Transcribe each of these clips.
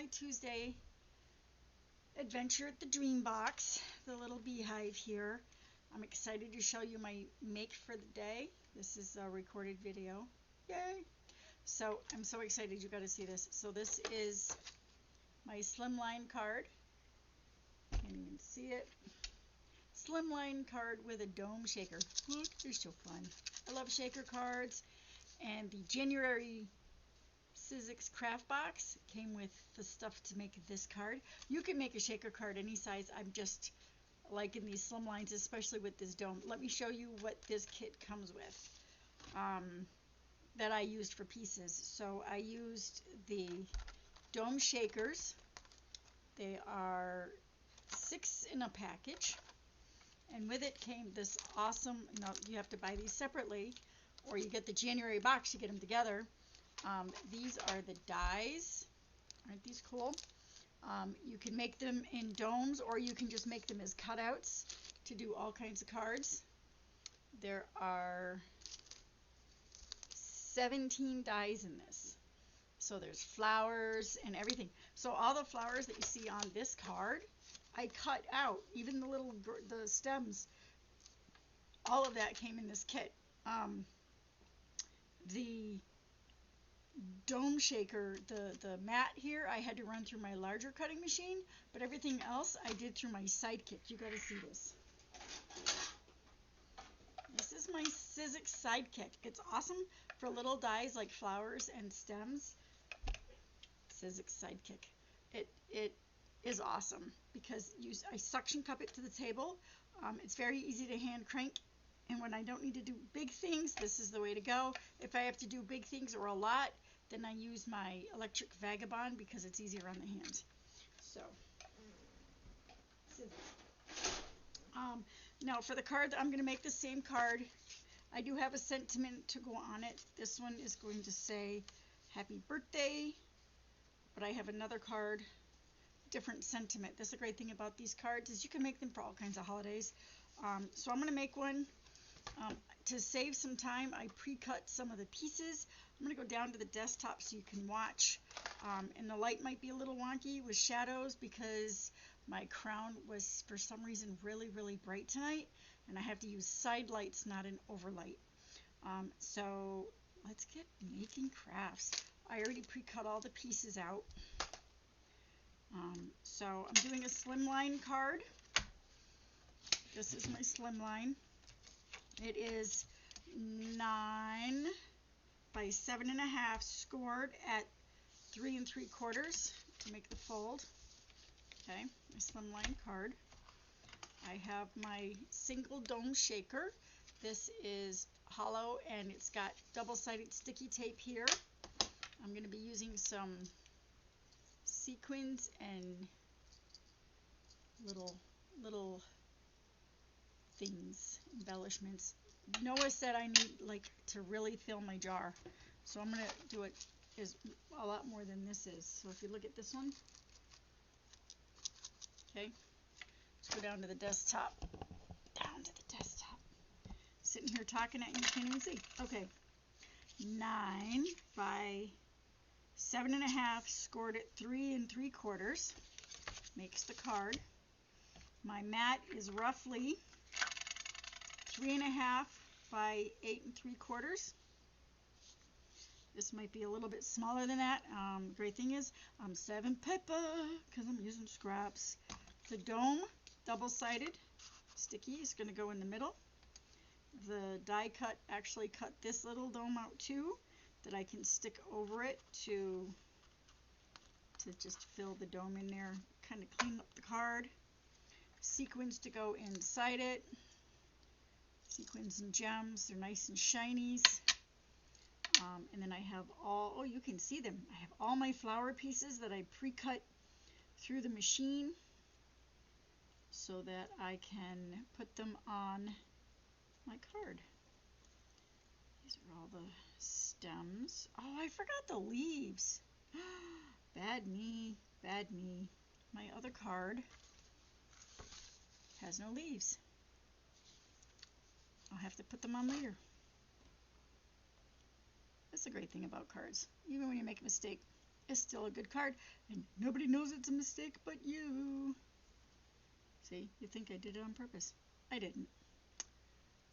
my Tuesday adventure at the Dream Box, the little beehive here. I'm excited to show you my make for the day. This is a recorded video. Yay! So I'm so excited you got to see this. So this is my slimline card. Can't even see it. Slimline card with a dome shaker. Look, they're so fun. I love shaker cards. And the January Sizzix craft box came with the stuff to make this card. You can make a shaker card any size. I'm just liking these slim lines, especially with this dome. Let me show you what this kit comes with that I used for pieces. So I used the dome shakers. They are 6 in a package, and with it came this awesome, no, you have to buy these separately, or you get the January box, you get them together. These are the dies. Aren't these cool? You can make them in domes, or you can just make them as cutouts to do all kinds of cards. There are 17 dies in this. So there's flowers and everything. So all the flowers that you see on this card, I cut out. Even the stems, all of that came in this kit. The dome shaker, the mat here, I had to run through my larger cutting machine, but everything else I did through my Sidekick. You got to see this. This is my Sizzix Sidekick. It's awesome for little dies like flowers and stems. Sizzix Sidekick. It is awesome because I suction cup it to the table. It's very easy to hand crank, and when I don't need to do big things, this is the way to go. If I have to do big things or a lot, then I use my electric Vagabond because it's easier on the hand. So, now for the card, I'm going to make the same card. I do have a sentiment to go on it. This one is going to say happy birthday, but I have another card, different sentiment. That's the great thing about these cards is you can make them for all kinds of holidays. So I'm going to make one. To save some time, I pre-cut some of the pieces. I'm going to go down to the desktop so you can watch. And the light might be a little wonky with shadows because my crown was, for some reason, really, really bright tonight. And I have to use side lights, not an overlight. So let's get making crafts. I already pre-cut all the pieces out. So I'm doing a slimline card. This is my slimline. It is 9 by 7.5 scored at 3 3/4 to make the fold. Okay, my slimline card. I have my single dome shaker. This is hollow and it's got double-sided sticky tape here. I'm going to be using some sequins and little things, embellishments. Noah said I need to really fill my jar, so I'm going to do it as a lot more than this is. So if you look at this one, okay, let's go down to the desktop. Down to the desktop. Sitting here talking at you, can't even see. Okay, 9 by 7.5 scored at 3 3/4 makes the card. My mat is roughly 3.5 by 8 3/4. This might be a little bit smaller than that. Great thing is I'm 7 pepper because I'm using scraps. The dome, double-sided, sticky, is going to go in the middle. The die cut actually cut this little dome out too, that I can stick over it to just fill the dome in there, kind of clean up the card. Sequins to go inside it. Sequins and gems, they're nice and shinies. And then I have oh, you can see them. I have all my flower pieces that I pre-cut through the machine so that I can put them on my card. These are all the stems. Oh, I forgot the leaves. Bad me, bad me. My other card has no leaves. I'll have to put them on later. That's the great thing about cards. Even when you make a mistake, is still a good card, and nobody knows it's a mistake but you. See, you think I did it on purpose. I didn't.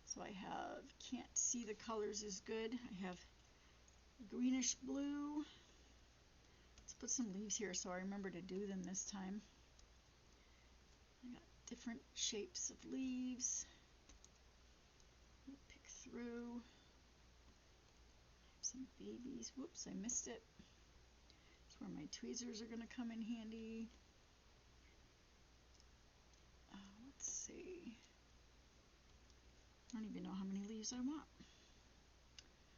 So I have, can't see the colors as good. I have greenish blue. Let's put some leaves here so I remember to do them this time. I got different shapes of leaves. We'll pick through. Some babies. Whoops, I missed it. That's where my tweezers are going to come in handy. Let's see. I don't even know how many leaves I want.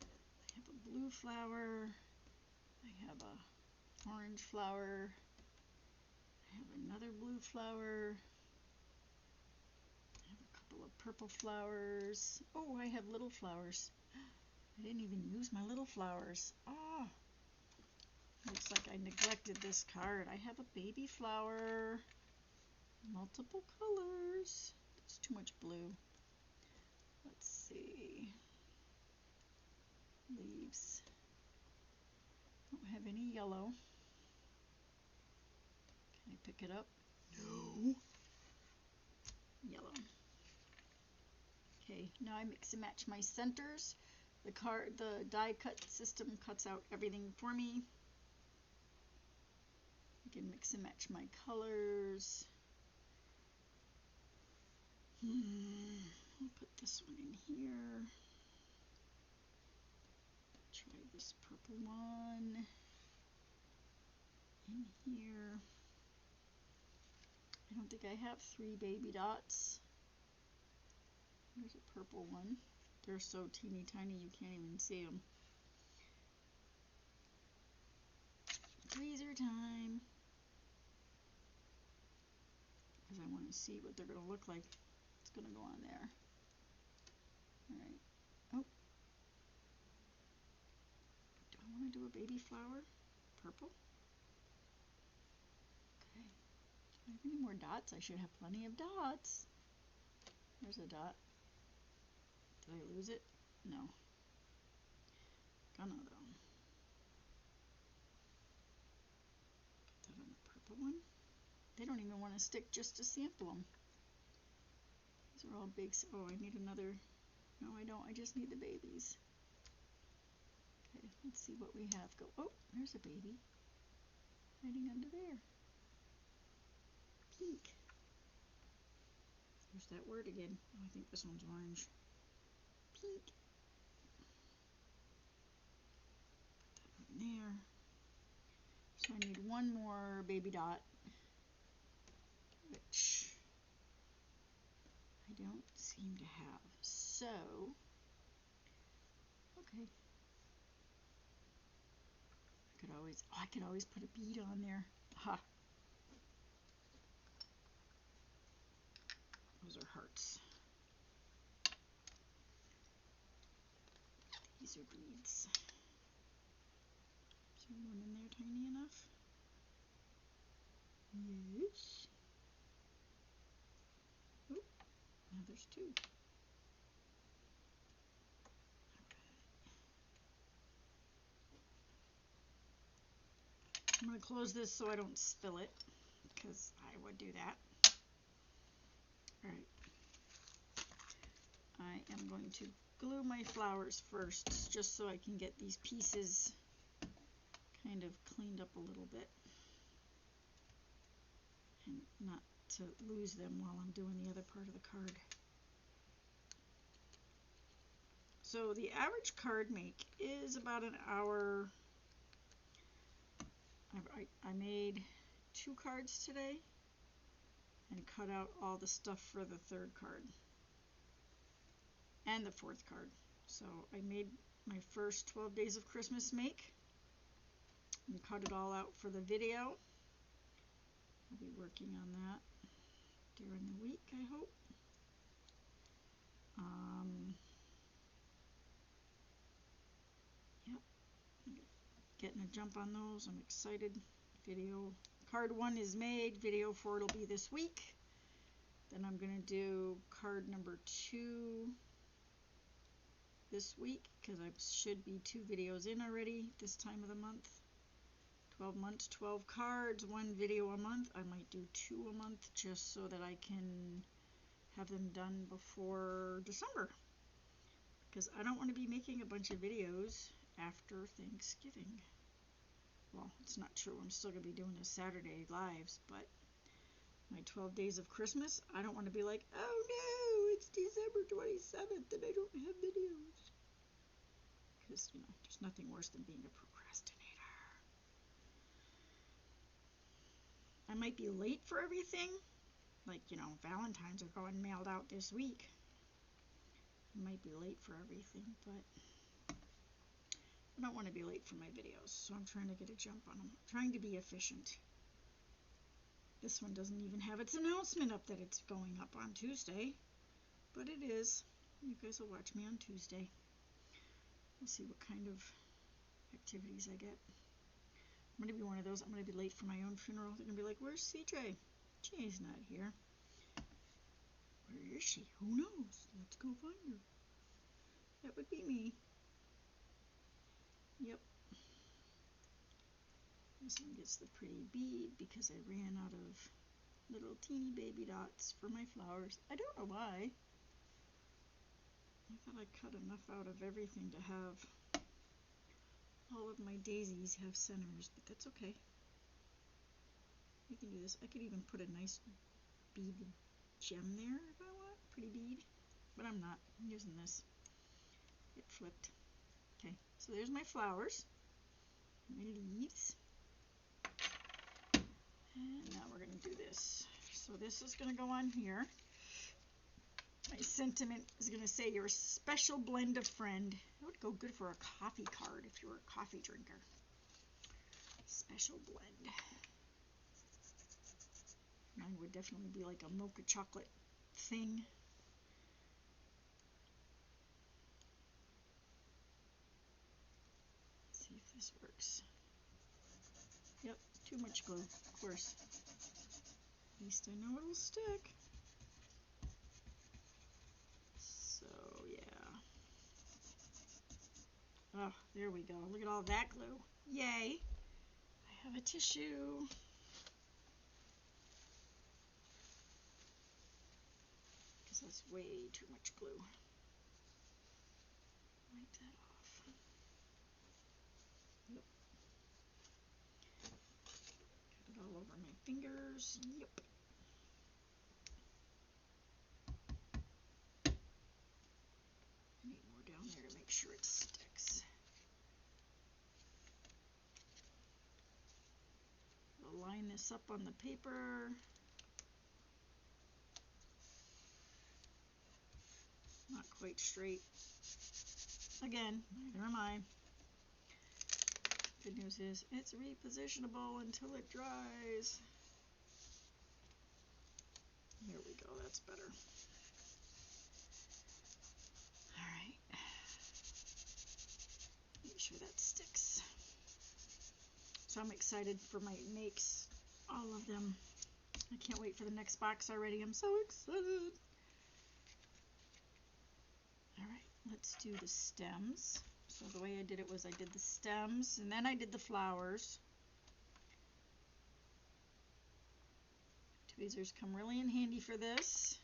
I have a blue flower. I have a orange flower. I have another blue flower. I have a couple of purple flowers. Oh, I have little flowers. I didn't even use my little flowers. Oh, looks like I neglected this card. I have a baby flower. Multiple colors. It's too much blue. Let's see. Leaves. Don't have any yellow. Can I pick it up? No. Yellow. Okay, now I mix and match my centers. The die cut system cuts out everything for me. I can mix and match my colors. I'll put this one in here. Try this purple one in here. I don't think I have 3 baby dots. There's a purple one. They're so teeny tiny you can't even see them. Tweezer time. Because I want to see what they're going to look like. It's going to go on there. Alright. Oh. Do I want to do a baby flower? Purple? Okay. Do I have any more dots? I should have plenty of dots. There's a dot. Did I lose it? No. Gonna though. Put that on the purple one. They don't even want to stick just to sample them. These are all big. Oh, I need another. No, I don't. I just need the babies. Okay, let's see what we have. Go. Oh, there's a baby hiding under there. Pink. There's that word again. Oh, I think this one's orange. Pink. Put that one there. So I need one more baby dot, which I don't seem to have. So, okay. I could always put a bead on there. Ha. Those are hearts. These are beads. Is there one in there tiny enough? Yes. Oh, now there's 2. I'm going to close this so I don't spill it, because I would do that. Alright. I am going to glue my flowers first, just so I can get these pieces kind of cleaned up a little bit. And not to lose them while I'm doing the other part of the card. So the average card make is about an hour. I made 2 cards today and cut out all the stuff for the 3rd card and the 4th card. So I made my first 12 Days of Christmas make and cut it all out for the video. I'll be working on that during the week, I hope. Yep, getting a jump on those. I'm excited. Video card 1 is made. Video 4 will be this week. Then I'm going to do card number 2 this week, because I should be 2 videos in already this time of the month. 12 months, 12 cards, 1 video a month. I might do 2 a month just so that I can have them done before December. Because I don't want to be making a bunch of videos after Thanksgiving. Well, it's not true. I'm still going to be doing the Saturday lives, but my 12 days of Christmas, I don't want to be like, oh no, it's December 27th and I don't have videos. Because, you know, there's nothing worse than being a procrastinator. I might be late for everything. Like, you know, Valentine's are going mailed out this week. I might be late for everything, but I don't want to be late for my videos, so I'm trying to get a jump on them. I'm trying to be efficient. This one doesn't even have its announcement up that it's going up on Tuesday, but it is. You guys will watch me on Tuesday. We'll see what kind of activities I get. I'm going to be one of those. I'm going to be late for my own funeral. They're going to be like, where's CJ? She's not here. Where is she? Who knows? Let's go find her. That would be me. Yep. This one gets the pretty bead because I ran out of little teeny baby dots for my flowers. I don't know why. I thought I cut enough out of everything to have all of my daisies have centers, but that's okay. I can do this. I could even put a nice bead gem there if I want. Pretty bead. But I'm not. I'm using this. It flipped. Okay, so there's my flowers. My leaves. And now we're going to do this. So this is going to go on here. My sentiment is going to say, you're a special blend of friend. That would go good for a coffee card if you were a coffee drinker. Special blend. Mine would definitely be like a mocha chocolate thing. Let's see if this works. Yep, too much glue, of course. At least I know it'll stick. So, yeah. Oh, there we go. Look at all that glue. Yay! I have a tissue. Because that's way too much glue. Wipe that off. Yep. Got it all over my fingers. Yep. Need more down there to make sure it sticks. I'll line this up on the paper. Not quite straight. Again, neither am I. Good news is it's repositionable until it dries. There we go, that's better. Alright. Make sure that sticks. So I'm excited for my makes, all of them. I can't wait for the next box already. I'm so excited. Alright, let's do the stems. So the way I did it was I did the stems and then I did the flowers. Tweezers come really in handy for this.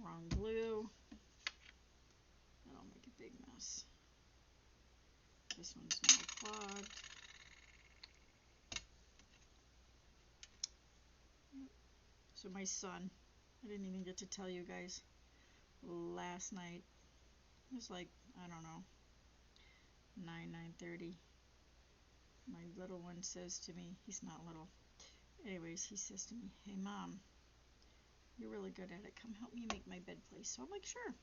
Wrong glue. That'll make a big mess. This one's now clogged. So my son, I didn't even get to tell you guys, last night, it was like, I don't know, 9:30. My little one says to me, he's not little, anyways, he says to me, hey Mom, you're really good at it, come help me make my bed place. So I'm like, sure.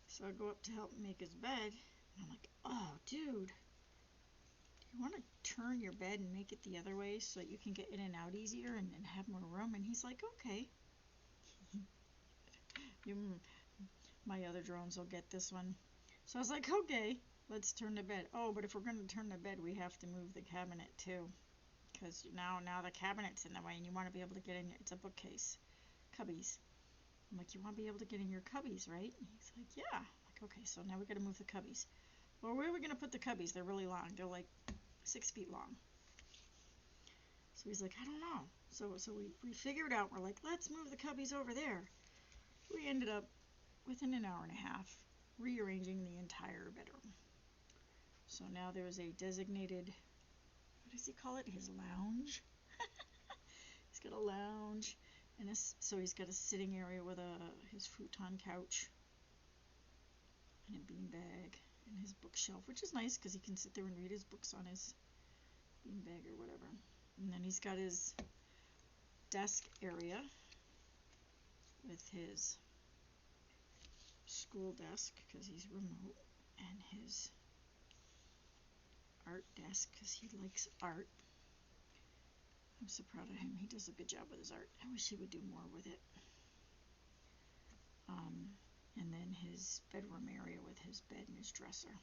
So I go up to help make his bed, and I'm like, oh dude, do you want to turn your bed and make it the other way so that you can get in and out easier and have more room? And he's like, okay. My other drones will get this one. So I was like, okay, let's turn the bed. Oh, but if we're going to turn the bed, we have to move the cabinet too. Because now the cabinet's in the way and you want to be able to get in. It's a bookcase. Cubbies. I'm like, you want to be able to get in your cubbies, right? And he's like, yeah. I'm like, okay, so now we got to move the cubbies. Well, where are we going to put the cubbies? They're really long. They're like 6 feet long. So he's like, I don't know. So we figured out, we're like, let's move the cubbies over there. We ended up, within an hour and a half, rearranging the entire bedroom. So now there's a designated, what does he call it? His lounge. He's got a lounge, and so he's got a sitting area with his futon couch, and a beanbag, and his bookshelf, which is nice because he can sit there and read his books on his beanbag or whatever. And then he's got his desk area with his school desk because he's remote, and his art desk because he likes art. I'm so proud of him. He does a good job with his art. I wish he would do more with it. And then his bedroom area with his bed and his dresser.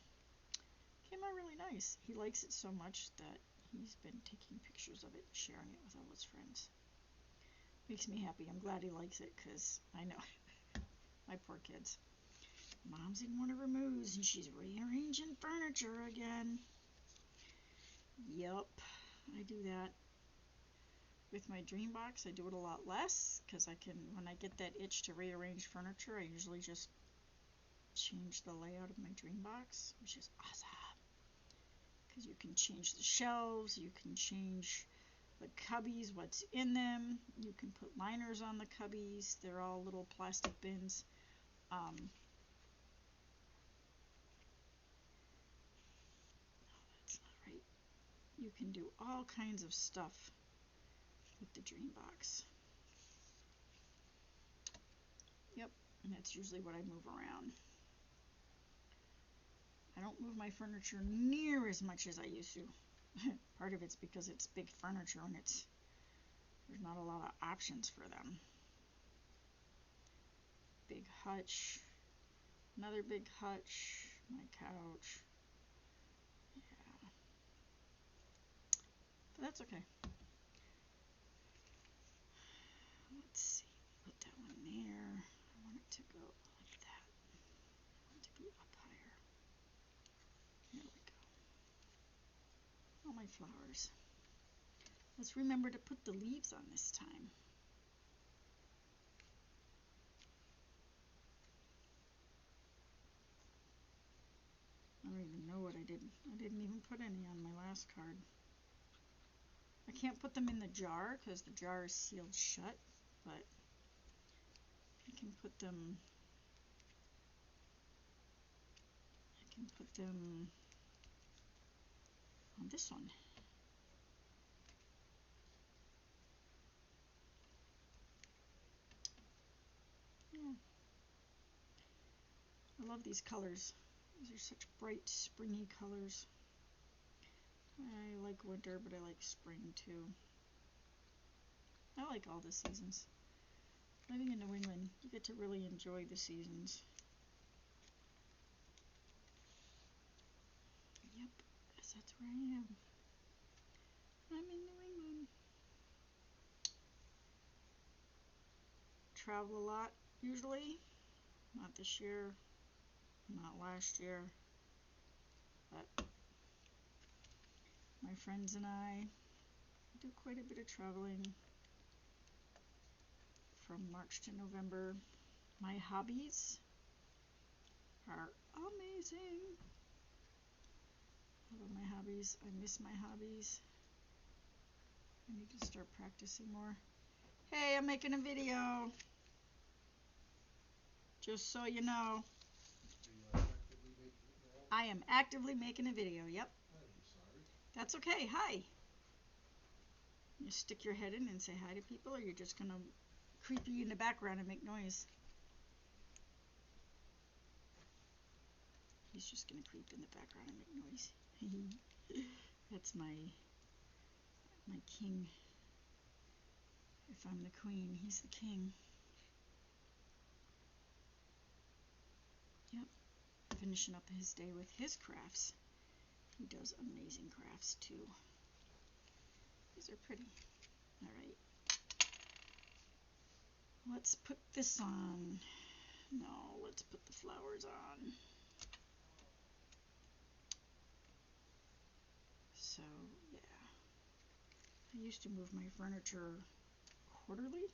Came out really nice. He likes it so much that he's been taking pictures of it and sharing it with all his friends. Makes me happy. I'm glad he likes it because I know my poor kids. Mom's in one of her moods and she's rearranging furniture again. Yup, I do that. With my dream box, I do it a lot less because I can, when I get that itch to rearrange furniture, I usually just change the layout of my dream box, which is awesome. Because you can change the shelves, you can change the cubbies, what's in them. You can put liners on the cubbies. They're all little plastic bins. No, that's not right. You can do all kinds of stuff with the dream box. Yep, and that's usually what I move around. I don't move my furniture near as much as I used to. Part of it's because it's big furniture and there's not a lot of options for them. Big hutch, another big hutch, my couch. Yeah, but that's okay. Let's see, put that one there. I want it to go like that. I want it to be up higher. There we go. All my flowers. Let's remember to put the leaves on this time. I don't even know what I did. I didn't even put any on my last card. I can't put them in the jar because the jar is sealed shut, but I can put them on this one. Yeah. I love these colors. These are such bright, springy colors. I like winter, but I like spring too. I like all the seasons. Living in New England, you get to really enjoy the seasons. Yep, because that's where I am. I'm in New England. Travel a lot, usually. Not this year, not last year, but my friends and I do quite a bit of traveling from March to November. My hobbies are amazing. I love my hobbies. I miss my hobbies. I need to start practicing more. Hey, I'm making a video. Just so you know. I am actively making a video, yep. I'm sorry. That's okay, hi. You stick your head in and say hi to people, or you're just going to creepy in the background and make noise? He's just going to creep in the background and make noise. That's my king. If I'm the queen, he's the king. Yep. Finishing up his day with his crafts. He does amazing crafts too. These are pretty. All right. Let's put this on. No, let's put the flowers on. So I used to move my furniture quarterly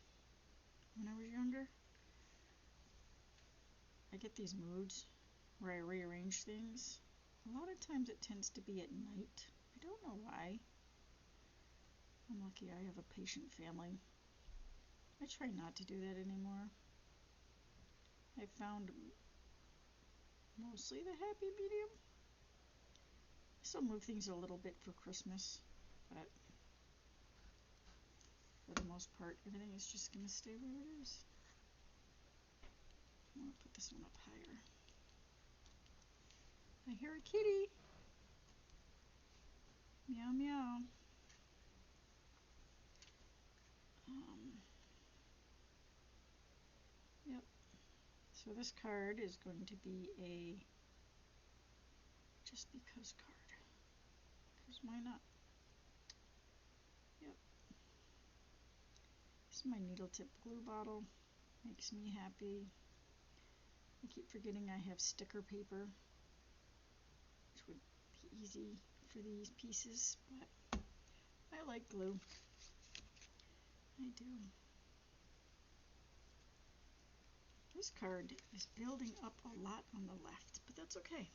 when I was younger. I get these moods where I rearrange things. A lot of times it tends to be at night. I don't know why. I'm lucky I have a patient family. I try not to do that anymore. I found mostly the happy medium. I still move things a little bit for Christmas, but for the most part, everything is just going to stay where it is. I'm going to put this one up higher. I hear a kitty. Meow meow. Yep. So this card is going to be a just because card. Because why not? Yep. This is my needle tip glue bottle. Makes me happy. I keep forgetting I have sticker paper, which would be easy for these pieces, but I like glue. I do. This card is building up a lot on the left, but that's okay.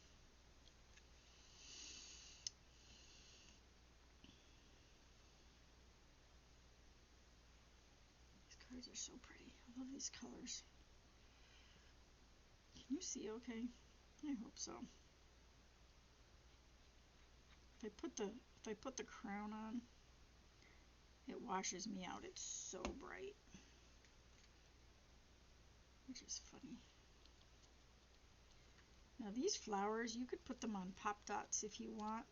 These cards are so pretty. I love these colors. Can you see okay? I hope so. If I put the crown on, it washes me out. It's so bright, which is funny. Now these flowers, you could put them on pop dots if you want.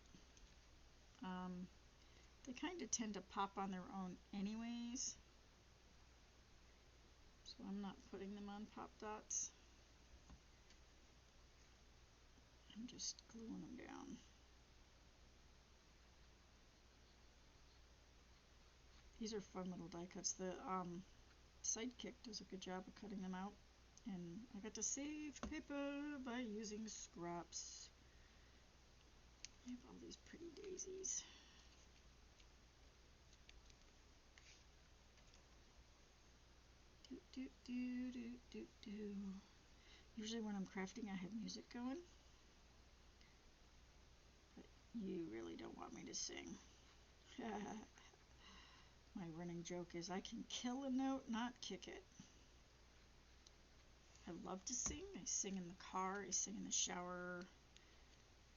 They kind of tend to pop on their own anyways, so I'm not putting them on pop dots. I'm just gluing them down. These are fun little die cuts. The Sidekick does a good job of cutting them out, and I got to save paper by using scraps. I have all these pretty daisies. Usually when I'm crafting I have music going, but you really don't want me to sing. My running joke is I can kill a note, not kick it. I love to sing. I sing in the car, I sing in the shower,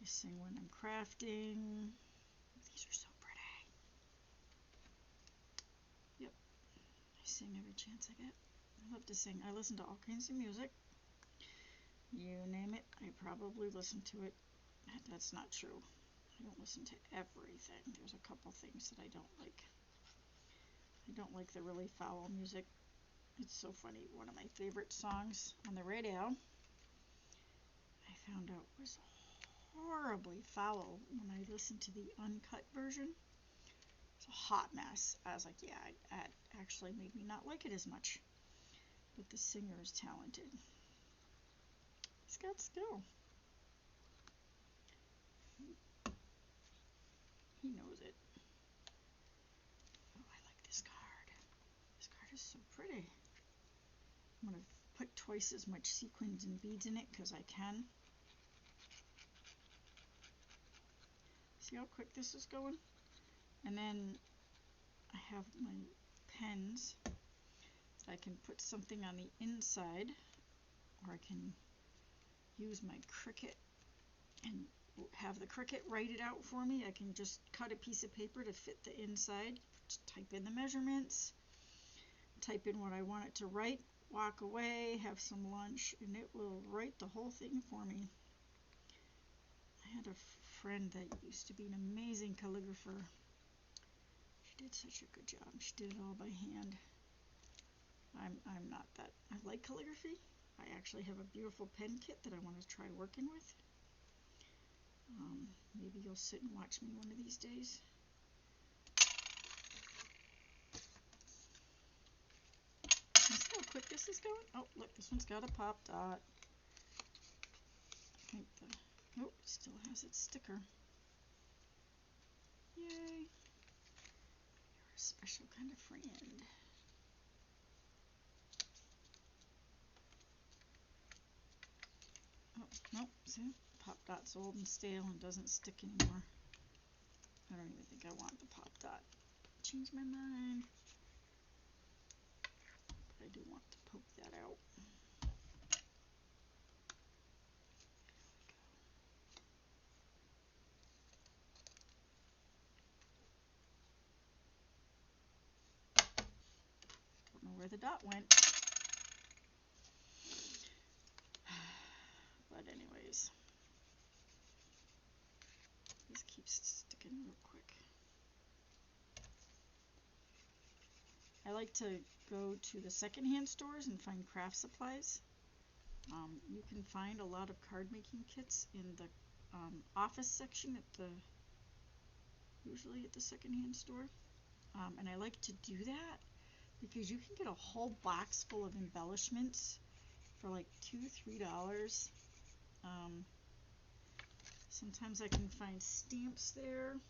I sing when I'm crafting. These are so pretty. Yep, I sing every chance I get. I love to sing. I listen to all kinds of music. You name it, I probably listen to it. That's not true. I don't listen to everything. There's a couple things that I don't like. I don't like the really foul music. It's so funny. One of my favorite songs on the radio, I found out was horribly foul when I listened to the uncut version. It's a hot mess. I was like, yeah, it actually made me not like it as much. But the singer is talented. He's got skill. He knows it. Oh, I like this card. This card is so pretty. I'm going to put twice as much sequins and beads in it because I can. See how quick this is going? And then I have my pens so I can put something on the inside, or I can use my Cricut and have the Cricut write it out for me. I can just cut a piece of paper to fit the inside, just type in the measurements, type in what I want it to write, walk away, have some lunch, and it will write the whole thing for me. I had a friend that used to be an amazing calligrapher. She did such a good job. She did it all by hand. I'm not that. I like calligraphy. I actually have a beautiful pen kit that I want to try working with. Maybe you'll sit and watch me one of these days. You see how quick this is going? Oh, look, this one's got a pop dot. I think oh, it still has its sticker. Yay. special kind of friend. Oh, nope, see? Pop Dot's old and stale and doesn't stick anymore. I don't even think I want the Pop Dot. Changed my mind. But I do want to poke that out. Don't know where the dot went. But anyways, this keeps sticking real quick. I like to go to the secondhand stores and find craft supplies. You can find a lot of card making kits in the office section usually at the secondhand store. And I like to do that because you can get a whole box full of embellishments for like $2–3. Sometimes I can find stamps there.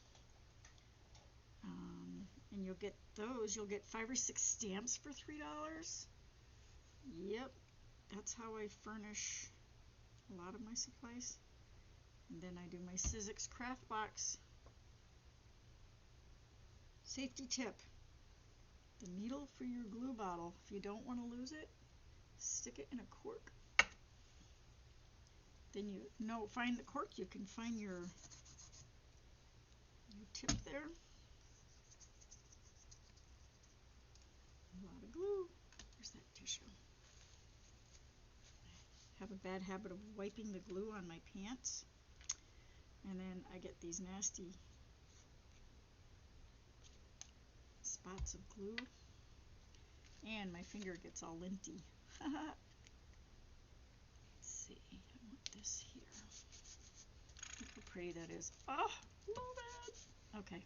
And you'll get those. You'll get 5 or 6 stamps for $3. Yep, that's how I furnish a lot of my supplies. And then I do my Sizzix craft box. Safety tip: the needle for your glue bottle, if you don't want to lose it, stick it in a cork. Then find the cork. You can find your tip there. A lot of glue. Where's that tissue? I have a bad habit of wiping the glue on my pants, and then I get these nasty spots of glue, and my finger gets all linty. Let's see, I want this here. Look how pretty that is. Oh, love it. Okay.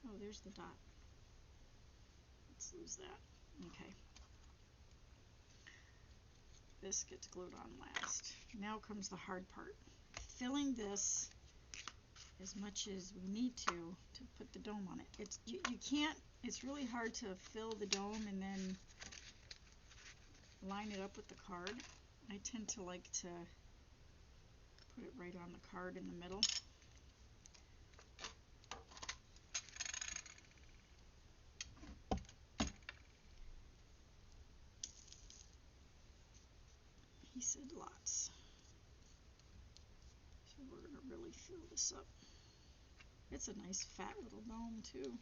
Oh, there's the dot. Let's lose that. Okay. This gets glued on last. Now comes the hard part. Filling this as much as we need to put the dome on it. You can't, it's really hard to fill the dome and then line it up with the card. I tend to like to put it right on the card in the middle. He said lots. So we're going to really fill this up. It's a nice fat little dome too.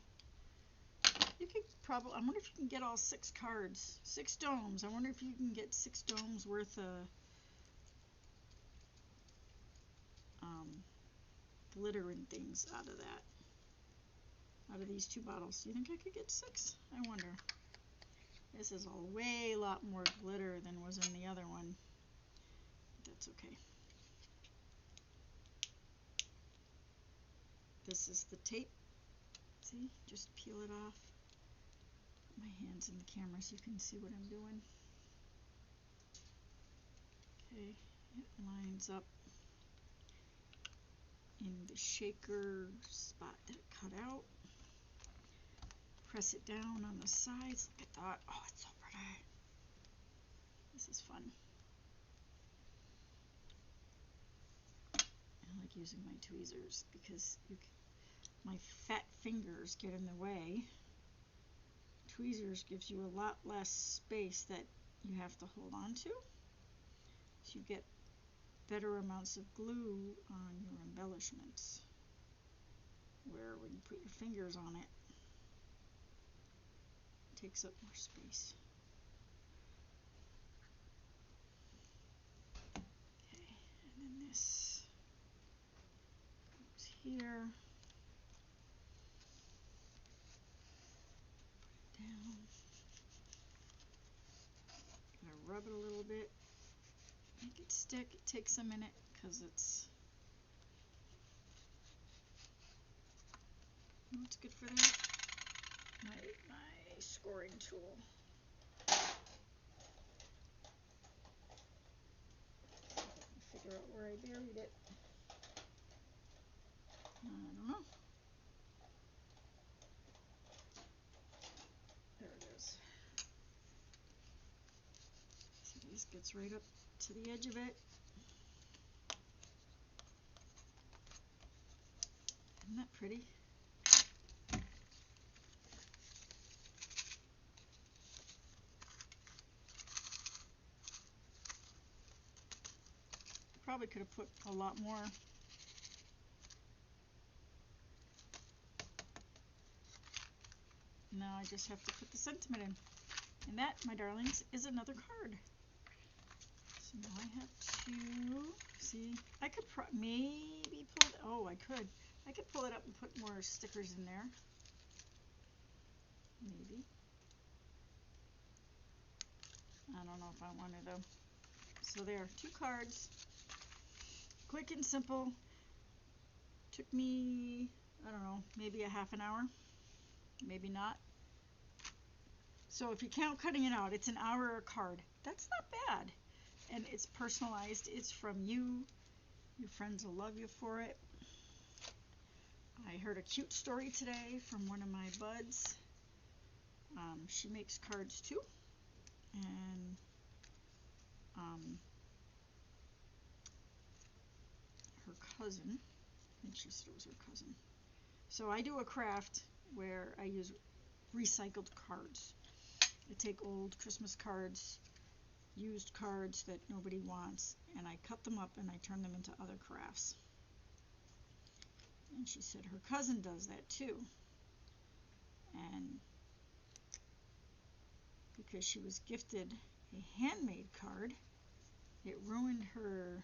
You could probably, I wonder if you can get all 6 cards, 6 domes. I wonder if you can get 6 domes worth of glitter and things out of that. Out of these 2 bottles. Do you think I could get 6? I wonder. This is a way lot more glitter than was in the other one. But that's okay. This is the tape. See? Just peel it off. Put my hands in the camera so you can see what I'm doing. Okay, it lines up in the shaker spot that it cut out. Press it down on the sides. Look at that. Oh, it's so pretty. This is fun. I like using my tweezers because my fat fingers get in the way. Tweezers gives you a lot less space that you have to hold on to. So you get better amounts of glue on your embellishments. Where when you put your fingers on it, it takes up more space. Okay, and then this goes here. Put it down. Gonna rub it a little bit. Make it stick. It takes a minute because it's. You know what's good for that? My scoring tool. Figure out where I buried it. I don't know. gets right up to the edge of it. Isn't that pretty? Probably could have put a lot more. Now I just have to put the sentiment in. And that, my darlings, is another card. So now I have to, see, I could maybe pull it, oh, I could. I could pull it up and put more stickers in there. Maybe. I don't know if I want to though. So there, 2 cards. Quick and simple. Took me, I don't know, maybe a half an hour. Maybe not. So if you count cutting it out, it's an hour a card. That's not bad. And it's personalized. It's from you. Your friends will love you for it. I heard a cute story today from one of my buds. She makes cards too. And her cousin, I think she said it was her cousin. So I do a craft where I use recycled cards. I take old Christmas cards, used cards that nobody wants, and I cut them up and I turn them into other crafts. And she said her cousin does that too. And because she was gifted a handmade card, it ruined her,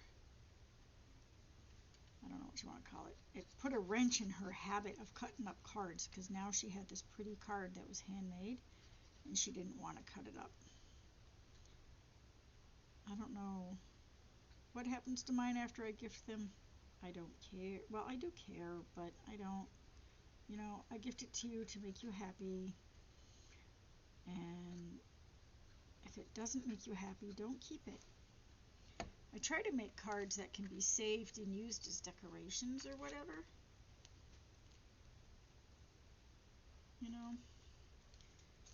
I don't know what you want to call it. It put a wrench in her habit of cutting up cards, because now she had this pretty card that was handmade and she didn't want to cut it up. I don't know what happens to mine after I gift them. I don't care. Well, I do care, but I don't. You know, I gift it to you to make you happy. And if it doesn't make you happy, don't keep it. I try to make cards that can be saved and used as decorations or whatever. You know?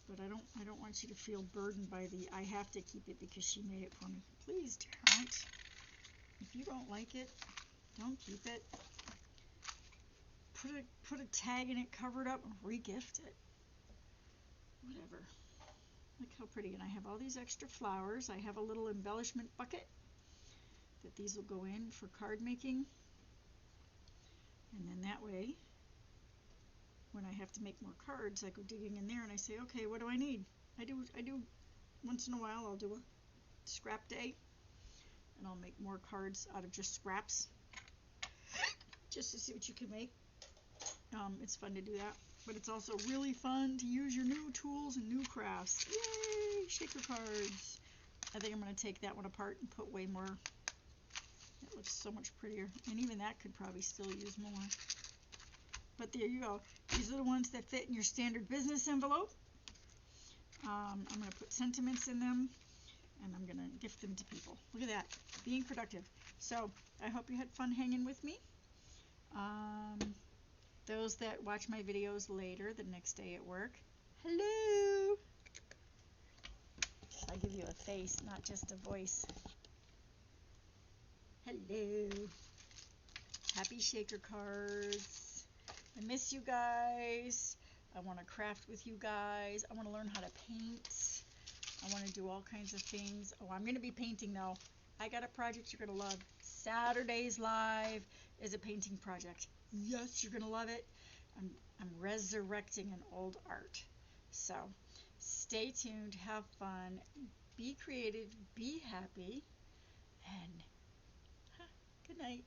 But I don't want you to feel burdened by the I have to keep it because she made it for me. Please don't. If you don't like it, don't keep it. Put a tag in it, cover it up, and re-gift it. Whatever. Look how pretty. And I have all these extra flowers. I have a little embellishment bucket that these will go in for card making. And then that way, when I have to make more cards, I go digging in there and I say, okay, what do I need? I do once in a while, I'll do a scrap day, and I'll make more cards out of just scraps, just to see what you can make. It's fun to do that, but it's also really fun to use your new tools and new crafts. Yay! Shaker cards. I think I'm going to take that one apart and put way more. It looks so much prettier, and even that could probably still use more. But there you go. These are the ones that fit in your standard business envelope. I'm going to put sentiments in them, and I'm going to gift them to people. Look at that, being productive. So I hope you had fun hanging with me. Those that watch my videos later, the next day at work, hello. I give you a face, not just a voice. Hello. Happy shaker cards. I miss you guys. I want to craft with you guys. I want to learn how to paint. I want to do all kinds of things. Oh, I'm going to be painting though. I got a project you're going to love. Saturday's Live is a painting project. Yes, you're going to love it. I'm resurrecting an old art. So stay tuned, have fun, be creative, be happy, and good night.